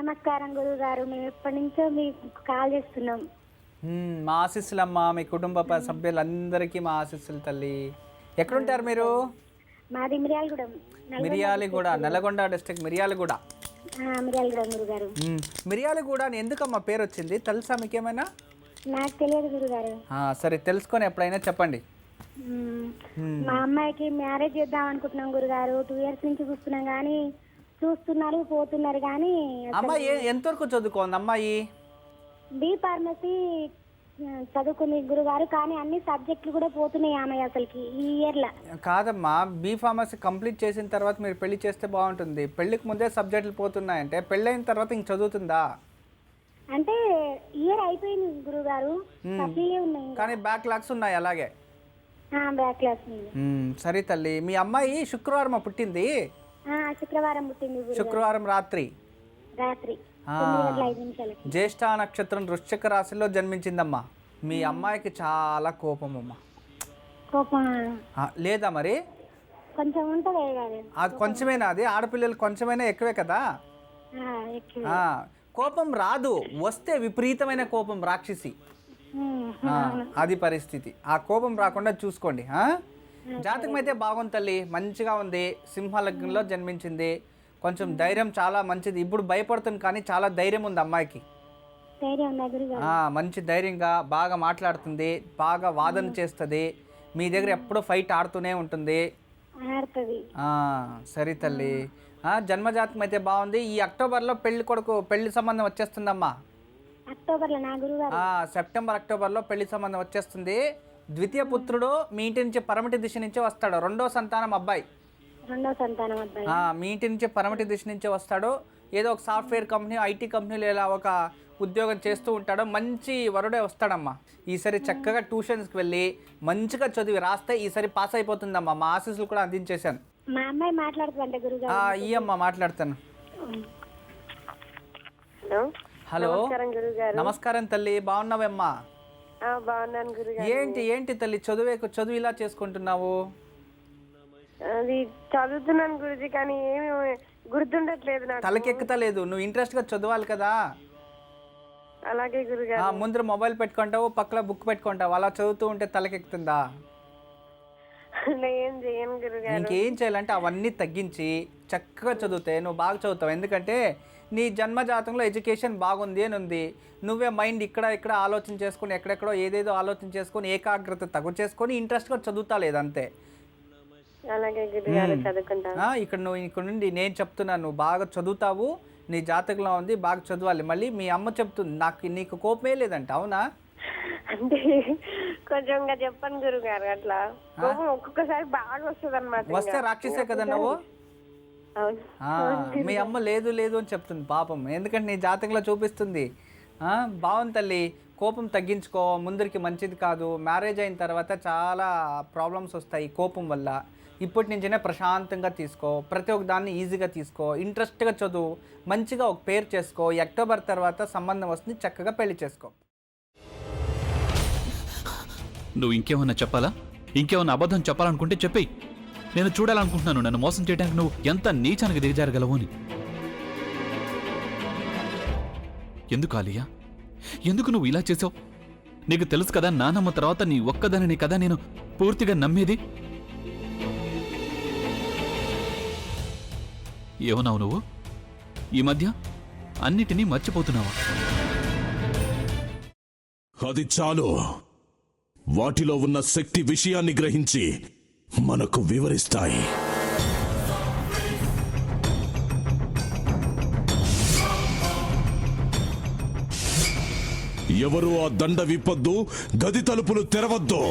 నమస్కారం గురువు గారు. మేము ఎప్పటి నుంచో మీకు కాల్ చేస్తున్నాం. మా ఆశీస్సులమ్మా, మీ కుటుంబ సభ్యులందరికీ మా ఆశీస్సులు తల్లి. ఎక్కడుంటారు మీరు? మాది మిర్యాలగూడెం. మిర్యాలగూడ, నల్గొండ డిస్ట్రిక్ట్ మిర్యాలగూడ. మిర్యాలగూడెం గురుగారు. మిర్యాలగూడ అని ఎందుకమ్మా పేరు వచ్చింది, తెలుసా మీకేమైనా? నాకు తెలియదు గురుగారు. సరే తెలుసుకొని ఎప్పుడైనా చెప్పండి. మా అమ్మాయికి మ్యారేజ్ చేద్దాం అనుకుంటున్నాం గురుగారు. 2 years నుంచి చూస్తున్నాం కానీ చూస్తున్నారు పోతున్నారు కానీ. అమ్మాయి ఎంతవరకు చదువుకోండి అమ్మాయి? బి ఫార్మసీ చదువుకుంది గురుగారు, కానీ అన్ని సబ్జెక్టులు కూడా పోతున్నాయి ఆమె అసలుకి ఈ ఇయర్లో. కాదమ్మా, బి ఫార్మసీ కంప్లీట్ చేసిన తర్వాత మీరు పెళ్లి చేస్తే బాగుంటుంది. పెళ్లికి ముందే సబ్జెక్టులు పోతున్నాయంటే పెళ్ళైన తర్వాత ఇంక చదువుతుందా? అంటే ఇయర్ అయిపోయింది గురుగారు, ఉన్నాయి కానీ బ్యాక్లాగ్స్ ఉన్నాయి అలాగే. బ్యాక్లాగ్స్. సరే తల్లి, మీ అమ్మాయి శుక్రవారం పుట్టింది. శుక్రవారం పుట్టింది. శుక్రవారం రాత్రి రాత్రి జ్యేష్ఠ నక్షత్రం వృశ్చిక రాశిలో జన్మించిందమ్మా. మీ అమ్మాయికి చాలా కోపం అమ్మా. కోపం లేదా మరి? కొంచెం ఉంటుంది. అది కొంచెమేనా? అది ఆడపిల్లలు కొంచెమైనా ఎక్కువే కదా. కోపం రాదు, వస్తే విపరీతమైన కోపం, రాక్షసి. అది పరిస్థితి. ఆ కోపం రాకుండా చూసుకోండి. జాతకం అయితే బాగుంది తల్లి, మంచిగా ఉంది. సింహలగ్నంలో జన్మించింది. కొంచెం ధైర్యం చాలా మంచిది. ఇప్పుడు భయపడుతుంది కానీ చాలా ధైర్యం ఉంది అమ్మాయికి. మంచి ధైర్యంగా బాగా మాట్లాడుతుంది, బాగా వాదన చేస్తుంది. మీ దగ్గర ఎప్పుడూ ఫైట్ ఆడుతూనే ఉంటుంది. సరే తల్లి, జన్మజాతకం అయితే బాగుంది. ఈ అక్టోబర్లో పెళ్లి సంబంధం వచ్చేస్తుందమ్మా. సెప్టెంబర్ అక్టోబర్లో పెళ్లి సంబంధం వచ్చేస్తుంది. ద్వితీయ పుత్రుడు మీ ఇంటి నుంచి పరమటి దిశ నుంచి వస్తాడు. రెండో సంతానం అబ్బాయి. మీ ఇంటి నుంచి పరమటి దిశ నుంచి వస్తాడు. ఏదో ఒక సాఫ్ట్వేర్ కంపెనీ, ఐటీ కంపెనీలో ఇలా ఒక ఉద్యోగం చేస్తూ ఉంటాడు. మంచి వరుడే వస్తాడమ్మా. ఈసారి చక్కగా ట్యూషన్స్కి వెళ్ళి మంచిగా చదివి రాస్తే ఈసారి పాస్ అయిపోతుందమ్మా. మా ఆశీస్సులు కూడా అందించేశాను. మా అమ్మాయి మాట్లాడుతుందంటే గురుగారు. అమ్మా మాట్లాడతాను. హలో, నమస్కారం తల్లి, బాగున్నావమ్మా? ఏంటి తల్లి చదువు ఇలా చేసుకుంటున్నావు? అది చదువుతున్నాను గురుజీ, కానీ ఏమి గుర్తుండట్లేదు, తలకెక్కుతలేదు. నువ్వు ఇంట్రెస్ట్ గా చదవాలి కదా. అలాగే గురుగారు. ముందర మొబైల్ పెట్టుకుంటావు, పక్కన బుక్ పెట్టుకుంటావు, అలా చదువుతూ ఉంటే తలకెక్కుతుందా? ఏం చేయను గురుగారు. ఇంకేం చేయాలంటే అవన్నీ తగ్గించి చక్కగా చదివితే నువ్వు బాగా చదువుతావు. ఎందుకంటే నీ జన్మజాతంలో ఎడ్యుకేషన్ బాగుంది అని ఉంది. నువ్వే మైండ్ ఇక్కడ ఆలోచన చేసుకొని ఎక్కడెక్కడో ఏదేదో ఆలోచన చేసుకొని ఏకాగ్రత తగ్గు చేసుకొని ఇంట్రెస్ట్గా చదువుతా లేదంతే. ఇక్కడ నుండి నేను చెప్తున్నాను, నువ్వు బాగా చదువుతావు. నీ జాతకంలో ఉంది, బాగా చదవాలి. మళ్ళీ మీ అమ్మ చెప్తుంది నీకు కోపమే లేదంట, అవునా? అంటే కొంచెం చెప్పండి గురుగారు. అట్లా ఒక్కొక్కసారి బాగా వస్తుంది అన్నమాట. వస్తే రాక్షసే కదా నువ్వు. మీ అమ్మ లేదు అని చెప్తుంది పాపం. ఎందుకంటే నీ జాతకంలో చూపిస్తుంది. బాగుంది తల్లి, కోపం తగ్గించుకో, ముందరికి మంచిది కాదు. మ్యారేజ్ అయిన తర్వాత చాలా ప్రాబ్లమ్స్ వస్తాయి కోపం వల్ల. ఇప్పటి నుంచినే ప్రశాంతంగా తీసుకో, ప్రతి ఒక్క దాన్ని ఈజీగా తీసుకో, ఇంట్రెస్ట్గా చదువు, మంచిగా ఒక పేరు చేసుకో. ఈ అక్టోబర్ తర్వాత సంబంధం వస్తుంది, చక్కగా పెళ్లి చేసుకో. నువ్వు ఇంకేమన్నా చెప్పాలా? ఇంకేమన్నా అబద్ధం చెప్పాలనుకుంటే చెప్పేయి. నేను చూడాలనుకుంటున్నాను నన్ను మోసం చేయడానికి నువ్వు ఎంత నీచానికి దిగజారగలవు అని. ఎందుకు ఆలియా, ఎందుకు నువ్వు ఇలా చేసావు? నీకు తెలుసు కదా నానమ్మ తర్వాత నీ ఒక్కదానిని కదా నేను పూర్తిగా నమ్మేది. ఏమన్నావు నువ్వు? ఈ మధ్య అన్నిటినీ మర్చిపోతున్నావా? అది చాలు. వాటిలో ఉన్న శక్తి విషయాన్ని గ్రహించి మనకు వివరిస్తాయి. ఎవరు ఆ దండ విప్పొద్దు, గది తలుపులు తెరవద్దు.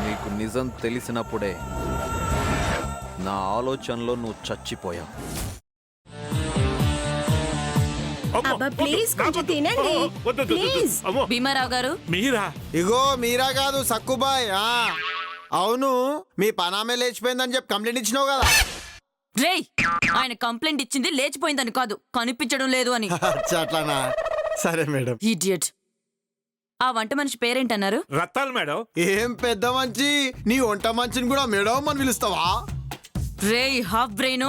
నీకు నిజం తెలిసినప్పుడే నా ఆలోచనలో నువ్వు చచ్చిపోయావు. అబ్బా ప్లీజ్ కొంచెం తినండి ప్లీజ్. భీమారావు గారు మీరా? ఇగో మీరా కాదు సక్కుబాయ్. అవును, మీ పనామే లేచిపోయిందని చెప్పి కంప్లైంట్ ఇచ్చినావు కదా. రేయ్, ఆయన కంప్లైంట్ ఇచ్చింది లేచిపోయిందని కాదు, కనిపించడం లేదు అని. అట్లానా? సరే మేడం. ఇడియట్. ఆ వంట మనిషి పేరేంటన్నారు? రత్తాలు మేడం. ఏం పెద్ద మంచి, నీ వంట మంచిని కూడా మేడం అని పిలుస్తావా? రేయ్ హాఫ్ బ్రెయిన్,